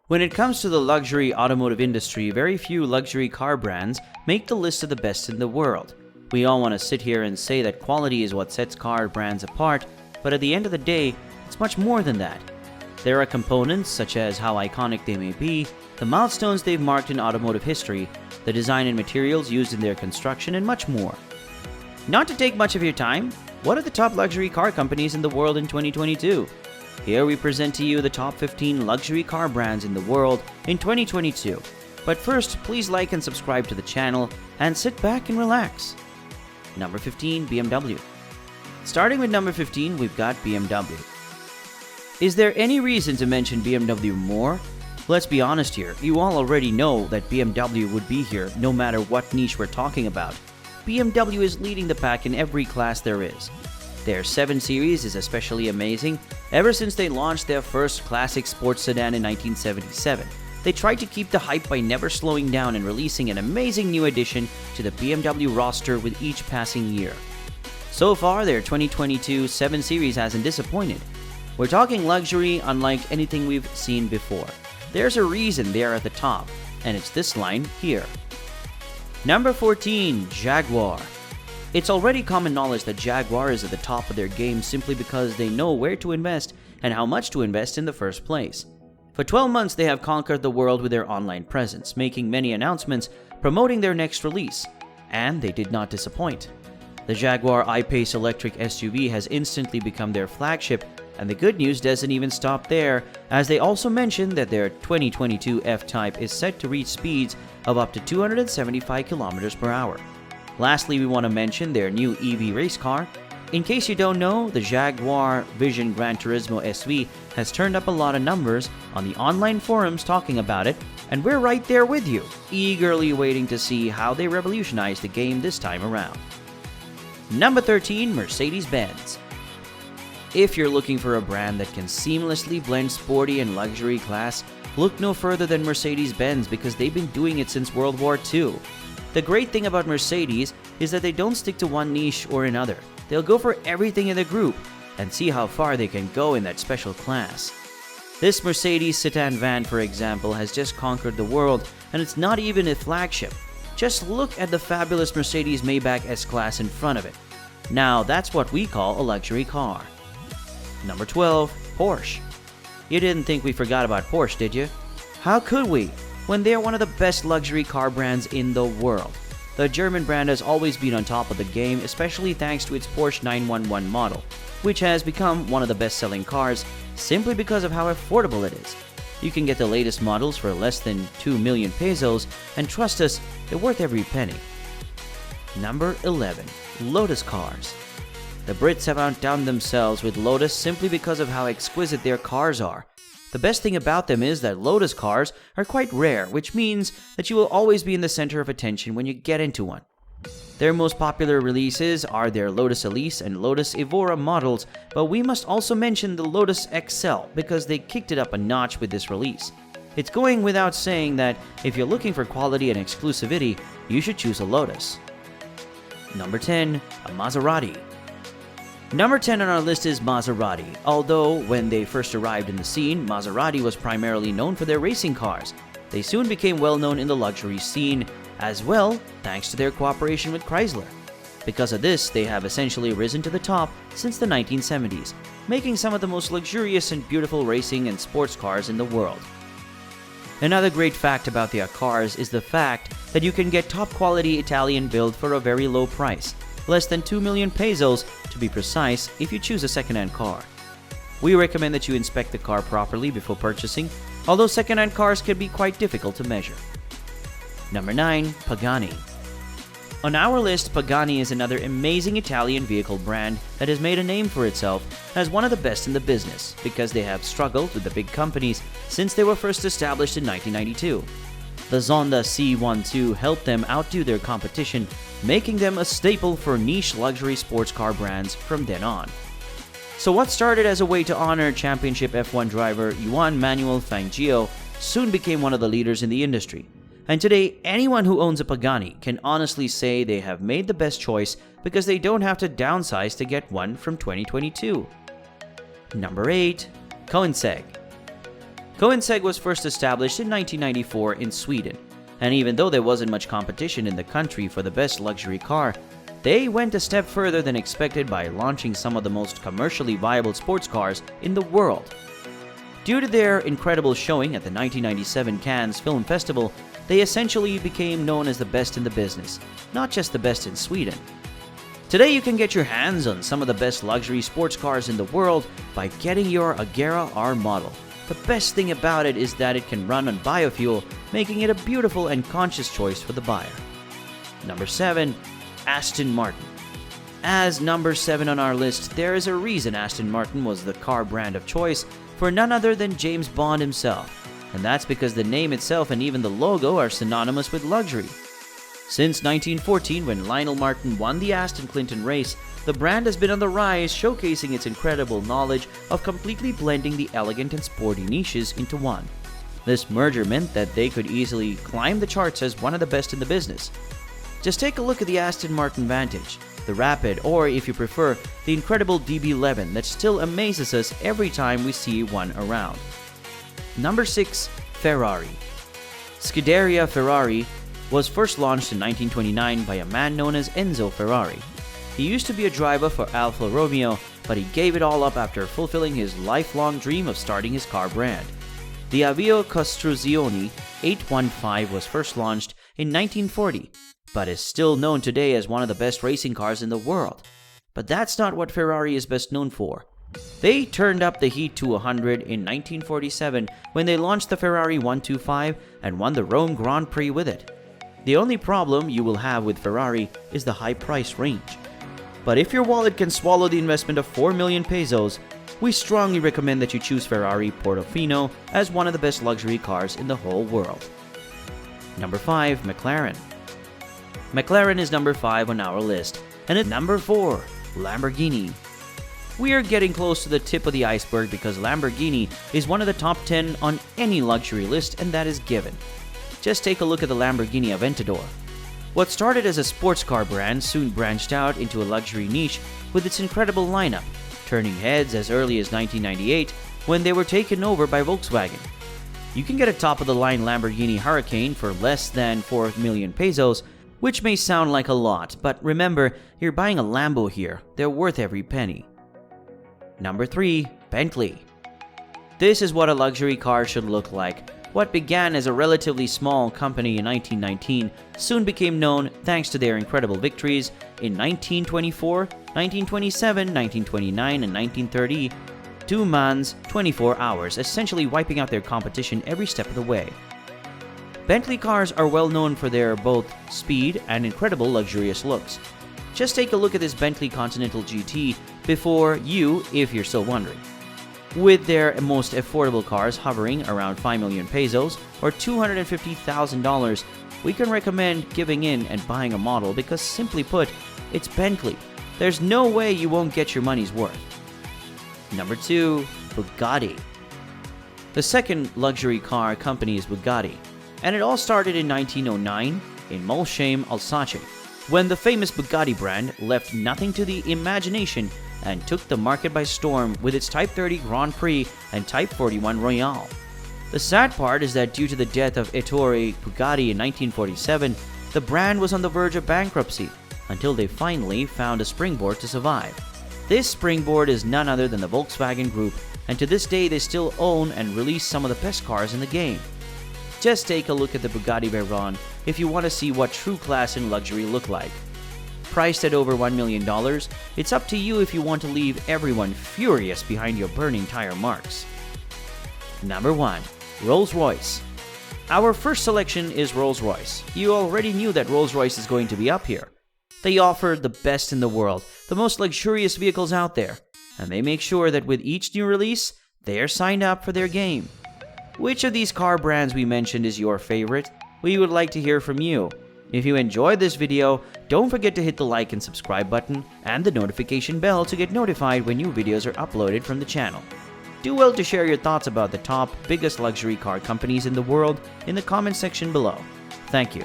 When it comes to the luxury automotive industry, very few luxury car brands make the list of the best in the world. We all want to sit here and say that quality is what sets car brands apart, but at the end of the day, it's much more than that. There are components such as how iconic they may be, the milestones they've marked in automotive history, the design and materials used in their construction, and much more. Not to take much of your time, what are the top luxury car companies in the world in 2022? Here we present to you the top 15 luxury car brands in the world in 2022. But first, please like and subscribe to the channel and sit back and relax. Number 15, BMW. Starting with number 15, we've got BMW. Is there any reason to mention BMW more? Let's be honest here, you all already know that BMW would be here no matter what niche we're talking about. BMW is leading the pack in every class there is. Their 7 Series is especially amazing. Ever since they launched their first classic sports sedan in 1977, they tried to keep the hype by never slowing down and releasing an amazing new addition to the BMW roster with each passing year. So far, their 2022 7 Series hasn't disappointed. We're talking luxury unlike anything we've seen before. There's a reason they're at the top, and it's this line here. Number 14, Jaguar. It's already common knowledge that Jaguar is at the top of their game simply because they know where to invest and how much to invest in the first place. For 12 months, they have conquered the world with their online presence, making many announcements promoting their next release, and they did not disappoint. The Jaguar I-Pace electric SUV has instantly become their flagship, and the good news doesn't even stop there, as they also mentioned that their 2022 F-Type is set to reach speeds of up to 275 kilometers per hour. Lastly, we want to mention their new EV race car. In case you don't know, the Jaguar Vision Gran Turismo SV has turned up a lot of numbers on the online forums talking about it, and we're right there with you, eagerly waiting to see how they revolutionize the game this time around. Number 13, Mercedes-Benz. If you're looking for a brand that can seamlessly blend sporty and luxury class, look no further than Mercedes-Benz because they've been doing it since World War II. The great thing about Mercedes is that they don't stick to one niche or another. They'll go for everything in the group and see how far they can go in that special class. This Mercedes sedan van, for example, has just conquered the world, and it's not even a flagship. Just look at the fabulous Mercedes Maybach S-Class in front of it. Now that's what we call a luxury car. Number 12, Porsche. You didn't think we forgot about Porsche, did you? How could we, when they're one of the best luxury car brands in the world? The German brand has always been on top of the game, especially thanks to its Porsche 911 model, which has become one of the best-selling cars simply because of how affordable it is. You can get the latest models for less than 2 million pesos, and trust us, they're worth every penny. Number 11, Lotus cars. The Brits have outdone themselves with Lotus simply because of how exquisite their cars are. The best thing about them is that Lotus cars are quite rare, which means that you will always be in the center of attention when you get into one. Their most popular releases are their Lotus Elise and Lotus Evora models, but we must also mention the Lotus XL because they kicked it up a notch with this release. It's going without saying that if you're looking for quality and exclusivity, you should choose a Lotus. Number 10, a Maserati. Number 10 on our list is Maserati. Although when they first arrived in the scene, Maserati was primarily known for their racing cars. They soon became well known in the luxury scene as well, thanks to their cooperation with Chrysler. Because of this, they have essentially risen to the top since the 1970s, making some of the most luxurious and beautiful racing and sports cars in the world. Another great fact about their cars is the fact that you can get top quality Italian build for a very low price, less than 2 million pesos to be precise if you choose a second-hand car. We recommend that you inspect the car properly before purchasing, although second-hand cars can be quite difficult to measure. Number 9, Pagani. On our list, Pagani is another amazing Italian vehicle brand that has made a name for itself as one of the best in the business because they have struggled with the big companies since they were first established in 1992. The Zonda C12 helped them outdo their competition, making them a staple for niche luxury sports car brands from then on. So what started as a way to honor championship F1 driver Juan Manuel Fangio soon became one of the leaders in the industry. And today, anyone who owns a Pagani can honestly say they have made the best choice because they don't have to downsize to get one from 2022. Number 8, Koenigsegg. Koenigsegg was first established in 1994 in Sweden, and even though there wasn't much competition in the country for the best luxury car, they went a step further than expected by launching some of the most commercially viable sports cars in the world. Due to their incredible showing at the 1997 Cannes Film Festival, they essentially became known as the best in the business, not just the best in Sweden. Today you can get your hands on some of the best luxury sports cars in the world by getting your Agera R model. The best thing about it is that it can run on biofuel, making it a beautiful and conscious choice for the buyer. Number 7. Aston Martin. As number 7 on our list, there is a reason Aston Martin was the car brand of choice for none other than James Bond himself, and that's because the name itself and even the logo are synonymous with luxury. Since 1914, when Lionel Martin won the Aston Clinton race, the brand has been on the rise, showcasing its incredible knowledge of completely blending the elegant and sporty niches into one. This merger meant that they could easily climb the charts as one of the best in the business. Just take a look at the Aston Martin Vantage, the Rapid, or if you prefer, the incredible DB11 that still amazes us every time we see one around. Number 6. Ferrari. Scuderia Ferrari was first launched in 1929 by a man known as Enzo Ferrari. He used to be a driver for Alfa Romeo, but he gave it all up after fulfilling his lifelong dream of starting his car brand. The Avio Costruzione 815 was first launched in 1940, but is still known today as one of the best racing cars in the world. But that's not what Ferrari is best known for. They turned up the heat to 100 in 1947 when they launched the Ferrari 125 and won the Rome Grand Prix with it. The only problem you will have with Ferrari is the high price range. But if your wallet can swallow the investment of 4 million pesos, we strongly recommend that you choose Ferrari Portofino as one of the best luxury cars in the whole world. Number 5. McLaren. McLaren is number 5 on our list, and at number 4, Lamborghini. We are getting close to the tip of the iceberg because Lamborghini is one of the top 10 on any luxury list, and that is given. Just take a look at the Lamborghini Aventador. What started as a sports car brand soon branched out into a luxury niche with its incredible lineup, turning heads as early as 1998 when they were taken over by Volkswagen. You can get a top-of-the-line Lamborghini Hurricane for less than 4 million pesos, which may sound like a lot, but remember, you're buying a Lambo here. They're worth every penny. Number 3. Bentley. This is what a luxury car should look like. What began as a relatively small company in 1919 soon became known thanks to their incredible victories in 1924, 1927, 1929, and 1930. 2 Mans, 24 hours, essentially wiping out their competition every step of the way. Bentley cars are well known for their both speed and incredible luxurious looks. Just take a look at this Bentley Continental GT before you, if you're still wondering. With their most affordable cars hovering around 5 million pesos or $250,000, we can recommend giving in and buying a model because, simply put, it's Bentley. There's no way you won't get your money's worth. Number 2. Bugatti. The second luxury car company is Bugatti, and it all started in 1909 in Molsheim, Alsace, when the famous Bugatti brand left nothing to the imagination and took the market by storm with its Type 30 Grand Prix and Type 41 Royale. The sad part is that due to the death of Ettore Bugatti in 1947, the brand was on the verge of bankruptcy until they finally found a springboard to survive. This springboard is none other than the Volkswagen Group, and to this day they still own and release some of the best cars in the game. Just take a look at the Bugatti Veyron if you want to see what true class and luxury look like. Priced at over $1 million, it's up to you if you want to leave everyone furious behind your burning tire marks. Number 1. Rolls-Royce. Our first selection is Rolls-Royce. You already knew that Rolls-Royce is going to be up here. They offer the best in the world, the most luxurious vehicles out there, and they make sure that with each new release, they're signed up for their game. Which of these car brands we mentioned is your favorite? We would like to hear from you. If you enjoyed this video, don't forget to hit the like and subscribe button and the notification bell to get notified when new videos are uploaded from the channel. Do well to share your thoughts about the top biggest luxury car companies in the world in the comment section below. Thank you.